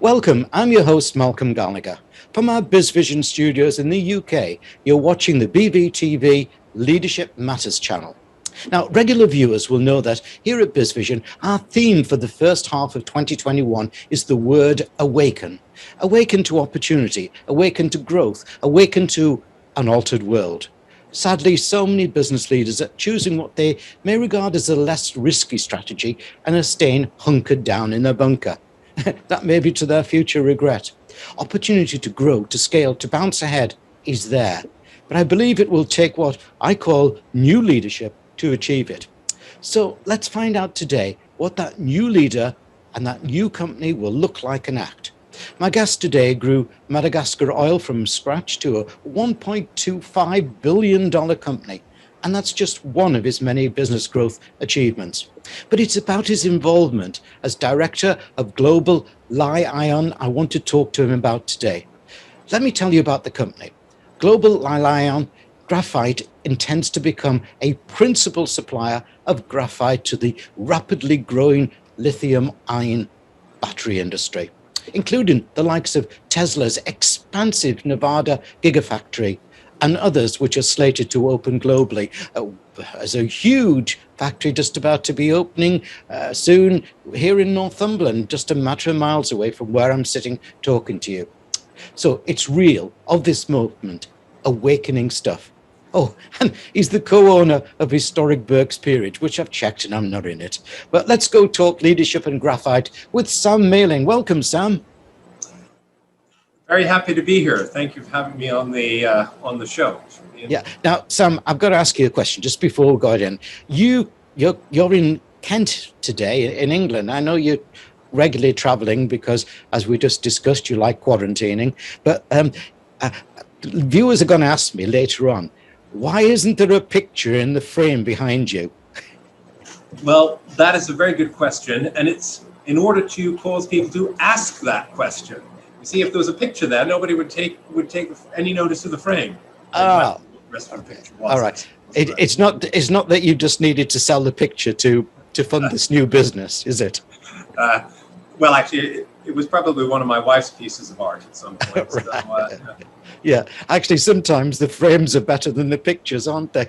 Welcome, I'm your host, Malcolm Gallagher. From our BizVision studios in the UK, you're watching the BV-TV Leadership Matters channel. Now, regular viewers will know that here at BizVision, our theme for the first half of 2021 is the word awaken. Awaken to opportunity, awaken to growth, awaken to an altered world. Sadly, so many business leaders are choosing what they may regard as a less risky strategy and are staying hunkered down in their bunker. That may be to their future regret. Opportunity to grow, to scale, to bounce ahead is there. But I believe it will take what I call new leadership to achieve it. So let's find out today what that new leader and that new company will look like and act. My guest today grew Madagascar Oil from scratch to a $1.25 billion company. And that's just one of his many business growth achievements. But it's about his involvement as director of global Li-Ion I want to talk to him about today. Let me tell you about the company. Global Li-Ion Graphite intends to become a principal supplier of graphite to the rapidly growing lithium-ion battery industry, including the likes of Tesla's expansive Nevada Gigafactory and others which are slated to open globally. There's a huge factory just about to be opening soon here in Northumberland, just a matter of miles away from where I'm sitting talking to you. So it's real, of this movement, awakening stuff. Oh, and he's the co-owner of Historic Burke's Peerage, which I've checked and I'm not in it. But let's go talk leadership and graphite with Sam Malin. Welcome, Sam. Very happy to be here. Thank you for having me on the show. Yeah. Now, Sam, I've got to ask you a question just before we go in. You're in Kent today, in England. I know you're regularly traveling because, as we just discussed, you like quarantining. But viewers are going to ask me later on, why isn't there a picture in the frame behind you? Well, that is a very good question, and it's in order to cause people to ask that question. You see, if there was a picture there, nobody would take any notice of the frame. Oh, okay. All right. It's not that you just needed to sell the picture to fund this new business, is it? Well, actually, it was probably one of my wife's pieces of art at some point. Right. So, yeah, actually, sometimes the frames are better than the pictures, aren't they?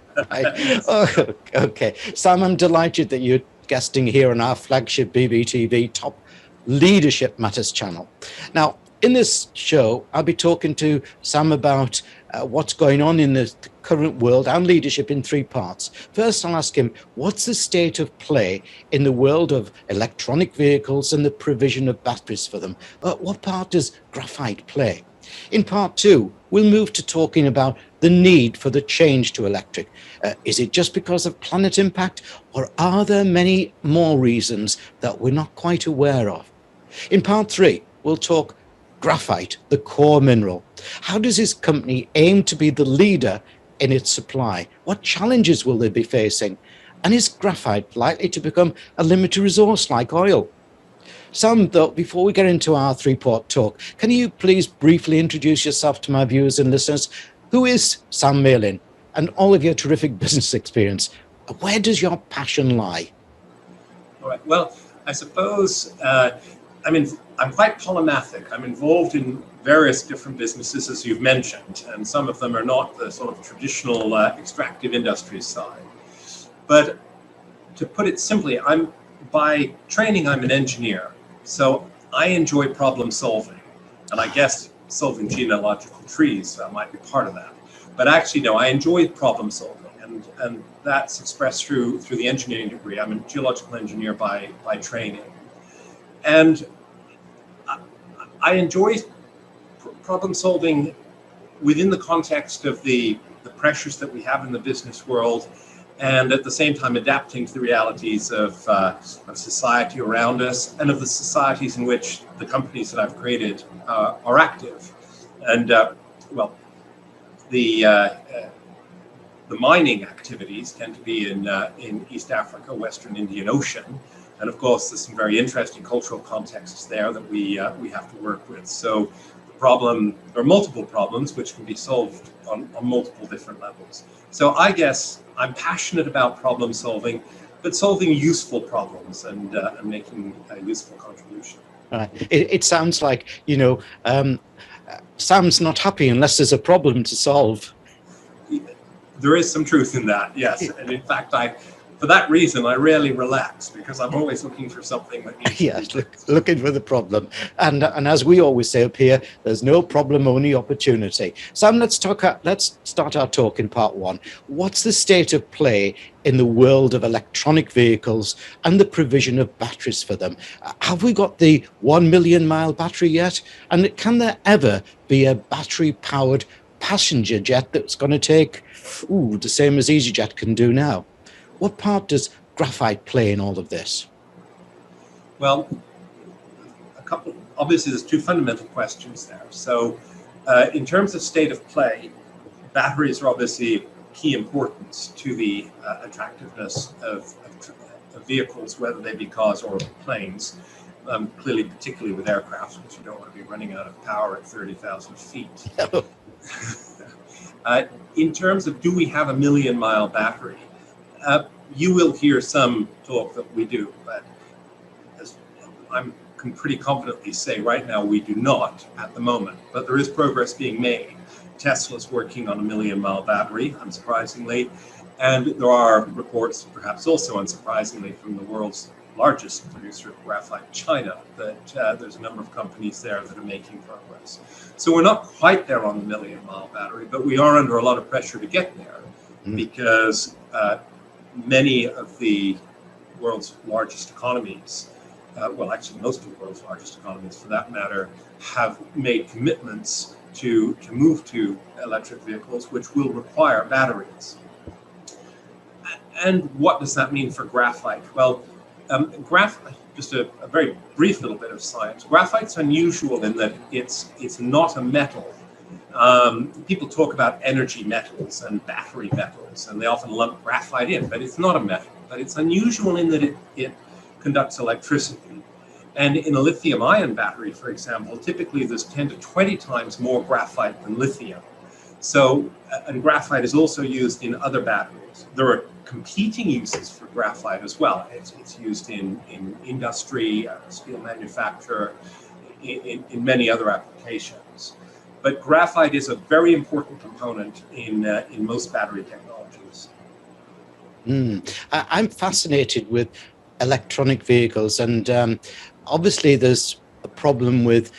Oh, okay. Sam, I'm delighted that you're guesting here on our flagship BV-TV Top Leadership Matters channel. Now, in this show, I'll be talking to Sam about what's going on in the current world and leadership in three parts. First, I'll ask him, what's the state of play in the world of electronic vehicles and the provision of batteries for them? What part does graphite play? In part two, we'll move to talking about the need for the change to electric. Is it just because of planet impact, or are there many more reasons that we're not quite aware of? In part three, we'll talk graphite, the core mineral. How does his company aim to be the leader in its supply? What challenges will they be facing? And is graphite likely to become a limited resource like oil? Sam, though, before we get into our three-part talk, can you please briefly introduce yourself to my viewers and listeners? Who is Sam Malin, and all of your terrific business experience? Where does your passion lie? All right. Well, I suppose I'm quite polymathic. I'm involved in various different businesses, as you've mentioned, and some of them are not the sort of traditional extractive industries side. But to put it simply, by training, I'm an engineer. So I enjoy problem solving, and I guess solving genealogical trees might be part of that. But actually, no, I enjoy problem solving, and that's expressed through the engineering degree. I'm a geological engineer by training, and I enjoy problem solving within the context of the pressures that we have in the business world, and at the same time adapting to the realities of society around us and of the societies in which the companies that I've created are active. And the mining activities tend to be in East Africa, Western Indian Ocean, and of course there's some very interesting cultural contexts there that we have to work with. So there are multiple problems which can be solved on multiple different levels. So I guess I'm passionate about problem solving, but solving useful problems and making a useful contribution. It sounds like, Sam's not happy unless there's a problem to solve. There is some truth in that, yes. And in fact, for that reason, I rarely relax, because I'm always looking for something that needs to be looking for the problem. And as we always say up here, there's no problem, only opportunity. Sam, let's start our talk in part one. What's the state of play in the world of electronic vehicles and the provision of batteries for them? Have we got the 1 million mile battery yet? And can there ever be a battery powered passenger jet that's going to take the same as EasyJet can do now? What part does graphite play in all of this? Well, obviously there's two fundamental questions there. So in terms of state of play, batteries are obviously key importance to the attractiveness of vehicles, whether they be cars or planes. Clearly, particularly with aircraft, because you don't want to be running out of power at 30,000 feet. In terms of, do we have a 1 million mile battery? You will hear some talk that we do, but as I can pretty confidently say right now we do not at the moment, but there is progress being made. Tesla's working on a 1 million mile battery, unsurprisingly, and there are reports, perhaps also unsurprisingly, from the world's largest producer of graphite, China, that there's a number of companies there that are making progress. So we're not quite there on the 1 million mile battery, but we are under a lot of pressure to get there, because many of the world's largest economies, well, actually most of the world's largest economies for that matter, have made commitments to move to electric vehicles, which will require batteries. And what does that mean for graphite? Well, graphite, just a very brief little bit of science. Graphite's unusual in that it's not a metal. People talk about energy metals and battery metals, and they often lump graphite in, but it's not a metal. But it's unusual in that it conducts electricity. And in a lithium-ion battery, for example, typically there's 10 to 20 times more graphite than lithium. So, and graphite is also used in other batteries. There are competing uses for graphite as well. It's used in industry, steel manufacture, in many other applications. But graphite is a very important component in most battery technologies. I'm fascinated with electronic vehicles, and obviously there's a problem with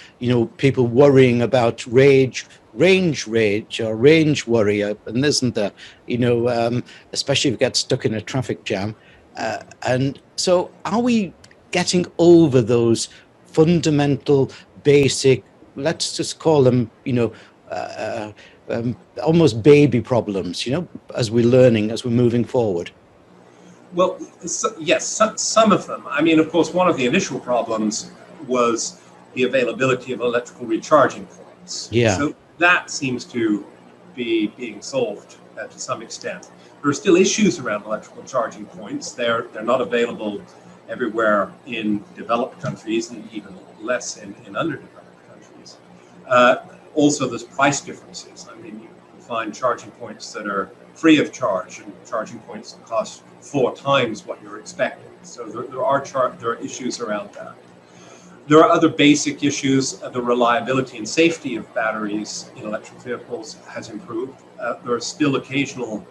people worrying about range worry, and isn't there? Especially if you get stuck in a traffic jam. And so, are we getting over those fundamental, basic, let's just call them, almost baby problems, as we're learning, as we're moving forward? Well, yes, some of them. I mean, of course, one of the initial problems was the availability of electrical recharging points. Yeah. So that seems to be being solved to some extent. There are still issues around electrical charging points. They're not available everywhere in developed countries, and even less in underdeveloped countries. Also, there's price differences. I mean, you can find charging points that are free of charge and charging points that cost 4 times what you're expecting. So there are issues around that. There are other basic issues. The reliability and safety of batteries in electric vehicles has improved. There are still occasional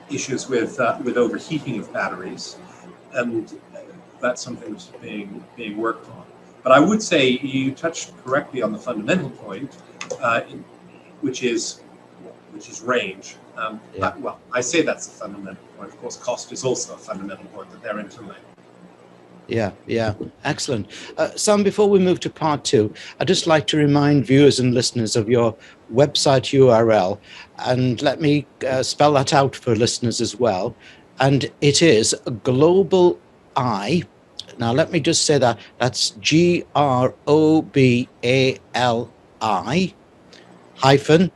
issues with overheating of batteries, and that's something that's being worked on. But I would say you touched correctly on the fundamental point, which is range. Well, I say that's a fundamental point. Of course, cost is also a fundamental point, that they're interlinked. Yeah, excellent. Sam, before we move to part 2, I'd just like to remind viewers and listeners of your website URL, and let me spell that out for listeners as well. And it is Global I. Now, let me just say that's GROBALI hyphen,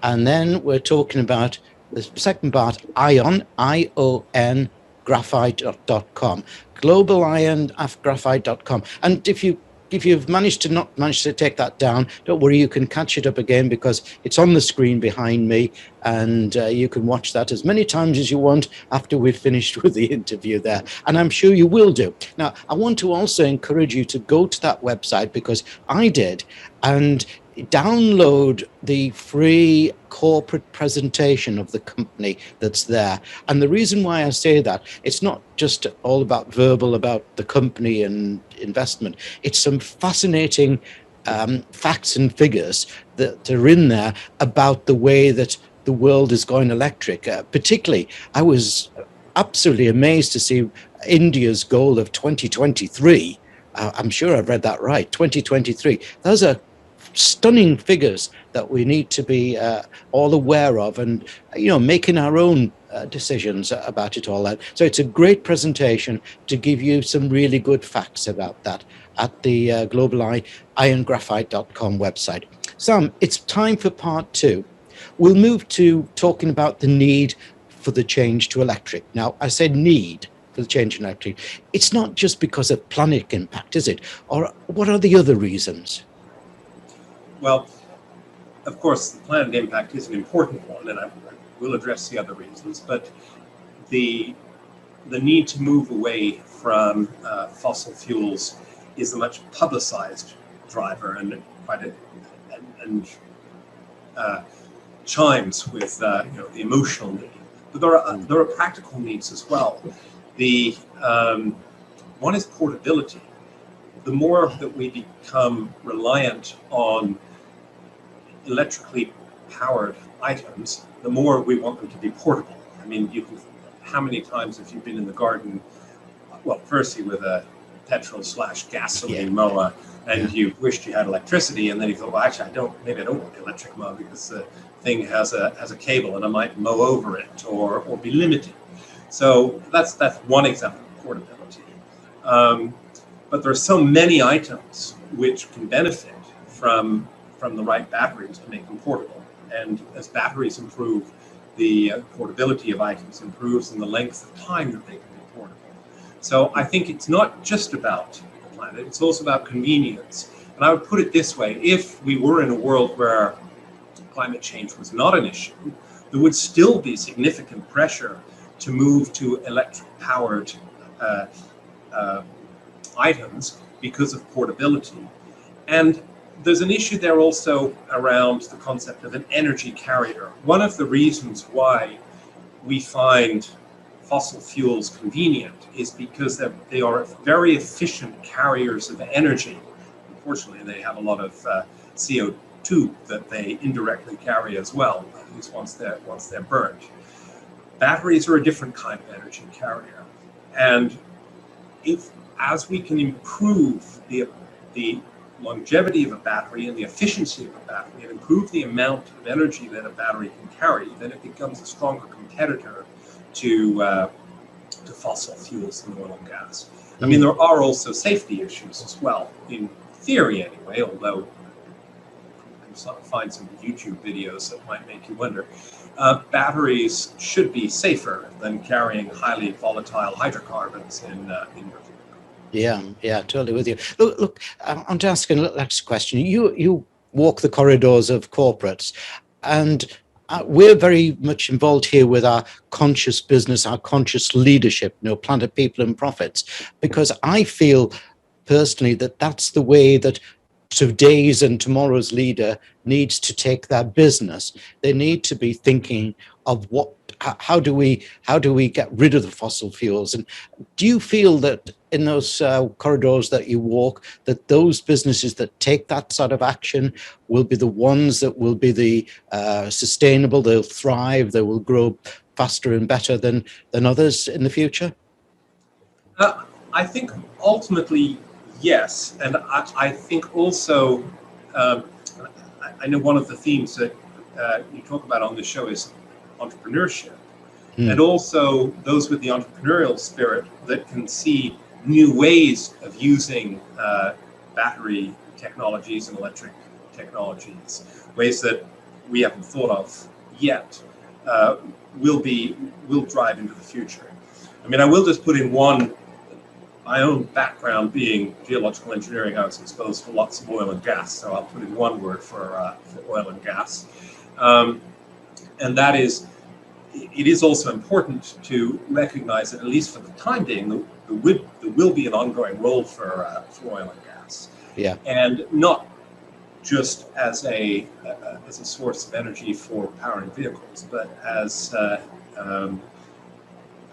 and then we're talking about the second part, Ion, ION, graphite.com. globalion.graphite.com. And if you if you've not managed to take that down, don't worry, you can catch it up again because it's on the screen behind me, and you can watch that as many times as you want after we've finished with the interview there, and I'm sure you will do. Now, I want to also encourage you to go to that website, because I did, and download the free corporate presentation of the company that's there. And the reason why I say that, it's not just all about verbal about the company and investment. It's some fascinating facts and figures that are in there about the way that the world is going electric. Particularly, I was absolutely amazed to see India's goal of 2023. I'm sure I've read that right, 2023. Those are stunning figures that we need to be all aware of, and making our own decisions about it all. That so it's a great presentation to give you some really good facts about that at the global Li-Ion-Graphite.com website. Sam, it's time for part 2. We'll move to talking about the need for the change to electric. Now, I said need for the change in electric. It's not just because of planet impact, is it? Or what are the other reasons? Well, of course, the planet impact is an important one, and I will address the other reasons, but the need to move away from fossil fuels is a much publicized driver, and chimes with the emotional need. But there are practical needs as well. One is portability. The more that we become reliant on electrically powered items, the more we want them to be portable. I mean, how many times have you been in the garden, well, firstly with a petrol/gasoline mower, and you wished you had electricity, and then you thought, well, actually, maybe I don't want the electric mower because the thing has a cable and I might mow over it or be limited. So that's one example of portability. But there are so many items which can benefit from the right batteries to make them portable. And as batteries improve, the portability of items improves, and the length of time that they can be portable. So I think it's not just about the planet, it's also about convenience. And I would put it this way: if we were in a world where climate change was not an issue, there would still be significant pressure to move to electric-powered items because of portability. And there's an issue there also around the concept of an energy carrier. One of the reasons why we find fossil fuels convenient is because they are very efficient carriers of energy. Unfortunately, they have a lot of CO2 that they indirectly carry as well, at least once they're burned. Batteries are a different kind of energy carrier. And as we can improve the longevity of a battery and the efficiency of a battery and improve the amount of energy that a battery can carry, then it becomes a stronger competitor to fossil fuels and oil and gas. I mean, there are also safety issues as well, in theory anyway, although you can find some YouTube videos that might make you wonder. Batteries should be safer than carrying highly volatile hydrocarbons in your vehicle. Yeah, totally with you. Look, I'm to ask a next question. You walk the corridors of corporates, and we're very much involved here with our conscious business, our conscious leadership, Planet, People and Profits, because I feel personally that that's the way that today's and tomorrow's leader needs to take their business. They need to be thinking of how do we get rid of the fossil fuels? And do you feel that in those corridors that you walk, that those businesses that take that sort of action will be the ones that will be the sustainable, they'll thrive, they will grow faster and better than others in the future? I think ultimately, yes. And I think also, I know one of the themes that you talk about on this show is entrepreneurship. And also those with the entrepreneurial spirit that can see new ways of using battery technologies and electric technologies, ways that we haven't thought of yet, will drive into the future. I mean, I will just put in one my own background being geological engineering, I was exposed to lots of oil and gas. So I'll put in one word for oil and gas. And that is, it is also important to recognize that, at least for the time being, there will be an ongoing role for oil and gas. Yeah. And not just as a source of energy for powering vehicles, but as a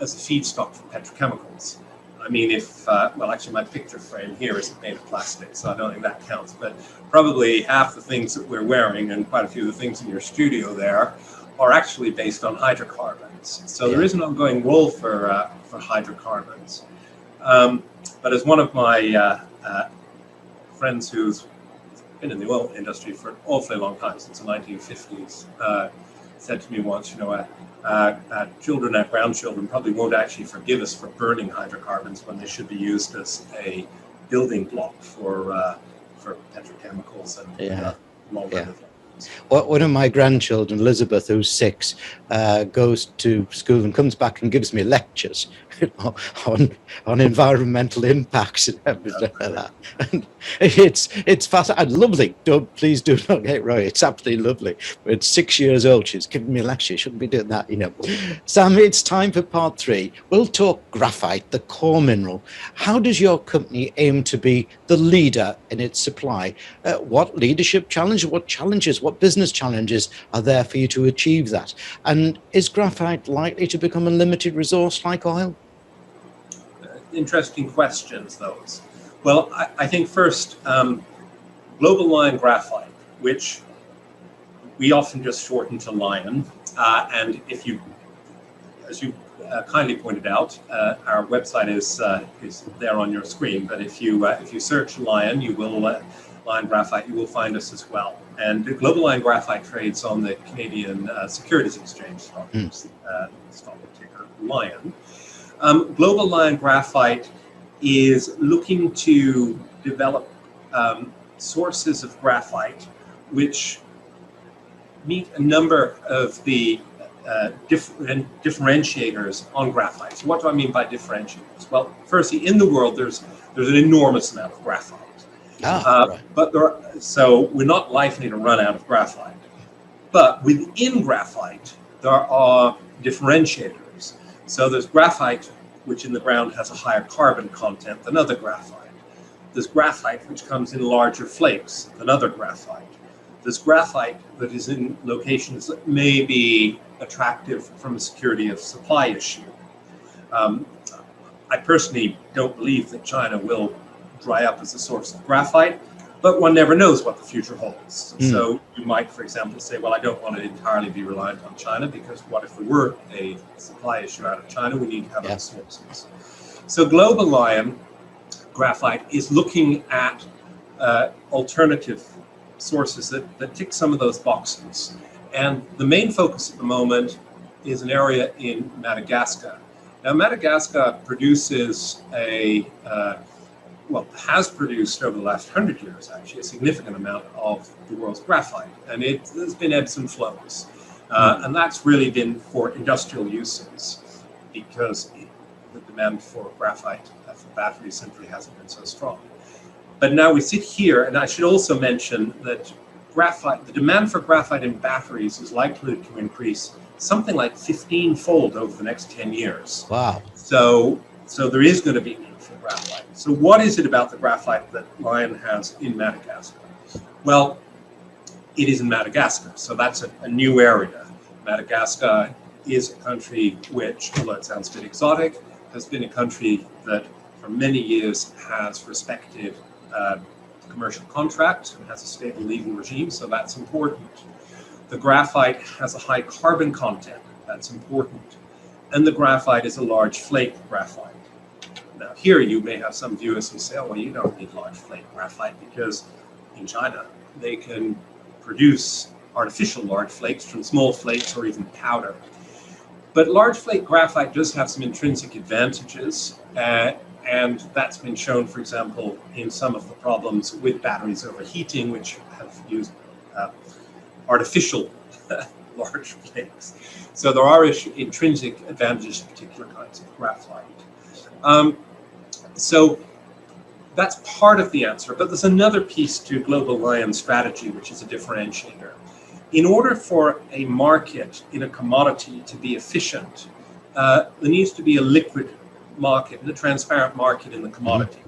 feedstock for petrochemicals. I mean, well, actually, my picture frame here isn't made of plastic, so I don't think that counts. But probably half the things that we're wearing and quite a few of the things in your studio there are actually based on hydrocarbons. So there is an ongoing role for hydrocarbons. But as one of my friends who's been in the oil industry for an awfully long time, since the 1950s, said to me once, children and grandchildren probably won't actually forgive us for burning hydrocarbons when they should be used as a building block for petrochemicals and long-term effects. One of my grandchildren, Elizabeth, who's 6, goes to school and comes back and gives me lectures on environmental impacts and everything like that. And it's fascinating, lovely. Please do not get it wrong. It's absolutely lovely. But it's 6 years old. She's giving me a lecture. Shouldn't be doing that, Sam, it's time for part 3. We'll talk graphite, the core mineral. How does your company aim to be the leader in its supply? What leadership challenge, what business challenges are there for you to achieve that? And is graphite likely to become a limited resource like oil? Interesting questions, those. Well, I think first, global Li-Ion Graphite, which we often just shorten to Li-Ion, and if you, as you kindly pointed out, our website is there on your screen. But if you search Li-Ion, you will Li-Ion Graphite, you will find us as well. And global Li-Ion Graphite trades on the Canadian Securities Exchange stock ticker Li-Ion. Global Li-Ion Graphite is looking to develop sources of graphite which meet a number of the differentiators on graphite. So what do I mean by differentiators? Well, firstly, in the world, there's an enormous amount of graphite. Right. But so we're not likely to run out of graphite. But within graphite, there are differentiators. So there's graphite, which in the ground has a higher carbon content than other graphite. There's graphite, which comes in larger flakes than other graphite. There's graphite that is in locations that may be attractive from a security of supply issue. I personally don't believe that China will dry up as a source of graphite, but one never knows what the future holds. So you might, for example, say, well, I don't want to entirely be reliant on China, because what if there were a supply issue out of China? We need to have other sources. So global Li-Ion Graphite is looking at alternative sources that tick some of those boxes. And the main focus at the moment is an area in Madagascar. Now, Madagascar produces has produced over the last 100 years, actually, a significant amount of the world's graphite. And there's been ebbs and flows. And that's really been for industrial uses, because the demand for graphite for batteries simply hasn't been so strong. But now we sit here, and I should also mention that the demand for graphite in batteries is likely to increase something like 15-fold over the next 10 years. Wow. So there is going to be need for graphite. So what is it about the graphite that Li-Ion has in Madagascar? Well, it is in Madagascar, so that's a new area. Madagascar is a country which, although it sounds a bit exotic, has been a country that for many years has respected commercial contract and has a stable legal regime, so that's important. The graphite has a high carbon content, that's important. And the graphite is a large flake graphite. Now here you may have some viewers who say, oh, well, you don't need large flake graphite, because in China they can produce artificial large flakes from small flakes or even powder. But large flake graphite does have some intrinsic advantages, and that's been shown, for example, in some of the problems with batteries overheating, which have used artificial large flakes. So there are intrinsic advantages to particular kinds of graphite. So that's part of the answer, but there's another piece to Global Li-Ion's strategy, which is a differentiator. In order for a market in a commodity to be efficient, there needs to be a liquid market and a transparent market in the commodity.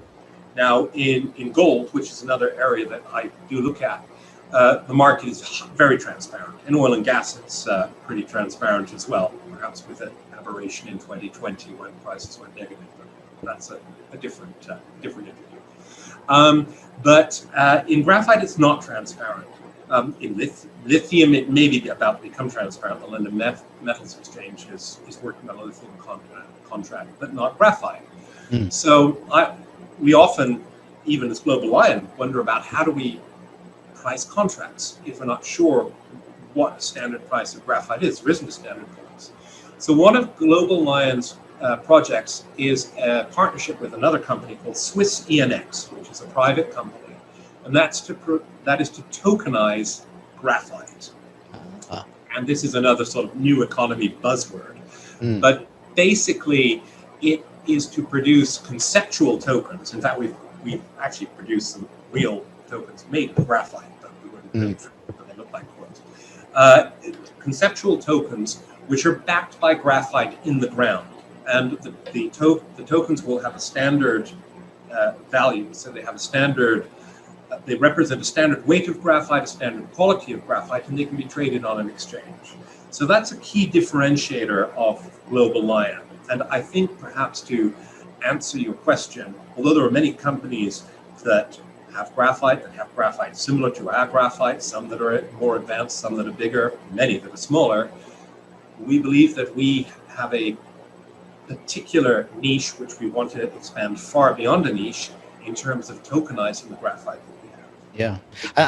Now, in gold, which is another area that I do look at, the market is very transparent. In oil and gas, it's pretty transparent as well, perhaps with an aberration in 2020 when prices went negative. But that's a different interview. But in graphite, it's not transparent. In lithium, it may be about to become transparent. The London Metals Exchange is working on a lithium contract, but not graphite. So we often, even as Global Li-Ion, wonder about how do we price contracts if we're not sure what the standard price of graphite is. There isn't a standard price. So one of Global Li-Ion's projects is a partnership with another company called Swiss ENX, which is a private company, and that is to tokenize graphite. And this is another sort of new economy buzzword. But basically, it is to produce conceptual tokens. In fact, we've actually produced some real tokens made of graphite, but we wouldn't but they look like coins. Conceptual tokens which are backed by graphite in the ground. And the tokens will have a standard value. So they have a standard, they represent a standard weight of graphite, a standard quality of graphite, and they can be traded on an exchange. So that's a key differentiator of Global Li-Ion. And I think perhaps to answer your question, although there are many companies that have graphite similar to our graphite, some that are more advanced, some that are bigger, many that are smaller, we believe that we have a particular niche which we want to expand far beyond a niche in terms of tokenizing the graphite that we have. Yeah,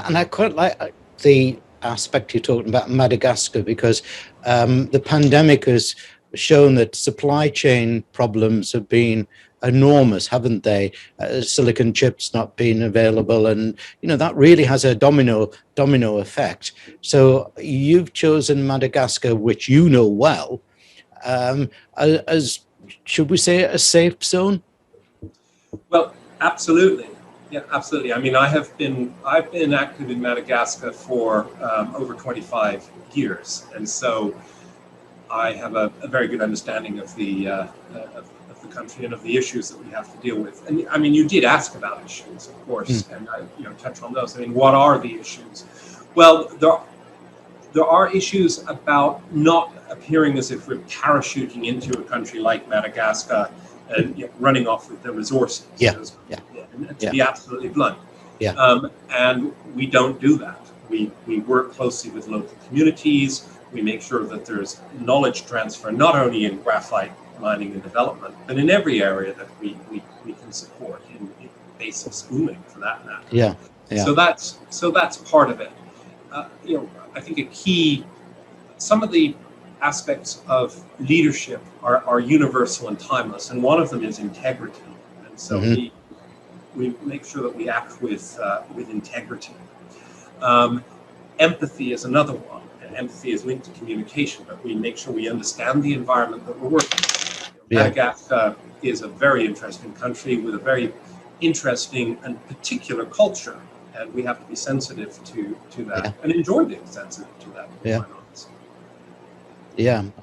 and I quite like the aspect you're talking about Madagascar, because the pandemic has shown that supply chain problems have been enormous, haven't they? Silicon chips not being available, and that really has a domino effect. So you've chosen Madagascar, which you know well, as, should we say, a safe zone? Well, absolutely. Yeah, absolutely. I mean, I've been active in Madagascar for over 25 years, and so I have a very good understanding of the country and of the issues that we have to deal with. And I mean, you did ask about issues, of course, and I touch on those. I mean, what are the issues? Well, there are issues about not appearing as if we're parachuting into a country like Madagascar and running off with the resources. And to be absolutely blunt. And we don't do that. We work closely with local communities. We make sure that there's knowledge transfer, not only in graphite mining and development, but in every area that we can support, in basic schooling for that matter. So that's part of it. I think some of the aspects of leadership are universal and timeless, and one of them is integrity. And so we make sure that we act with integrity. Empathy is another one. And empathy is linked to communication, but we make sure we understand the environment that we're working in. Madagascar is a very interesting country with a very interesting and particular culture, and we have to be sensitive to that and enjoy being sensitive to that.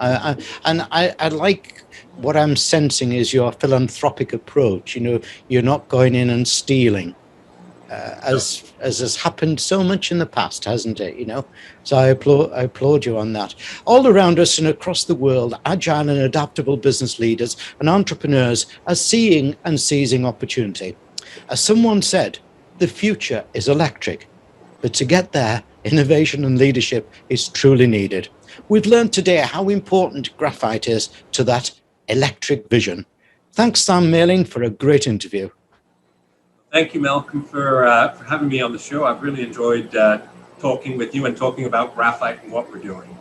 I like what I'm sensing is your philanthropic approach. You're not going in and stealing, as has happened so much in the past, hasn't it? So I applaud you on that. All around us and across the world, agile and adaptable business leaders and entrepreneurs are seeing and seizing opportunity. As someone said, the future is electric, but to get there, innovation and leadership is truly needed. We've learned today how important graphite is to that electric vision. Thanks, Sam Malin, for a great interview. Thank you, Malcolm, for having me on the show. I've really enjoyed talking with you and talking about graphite and what we're doing.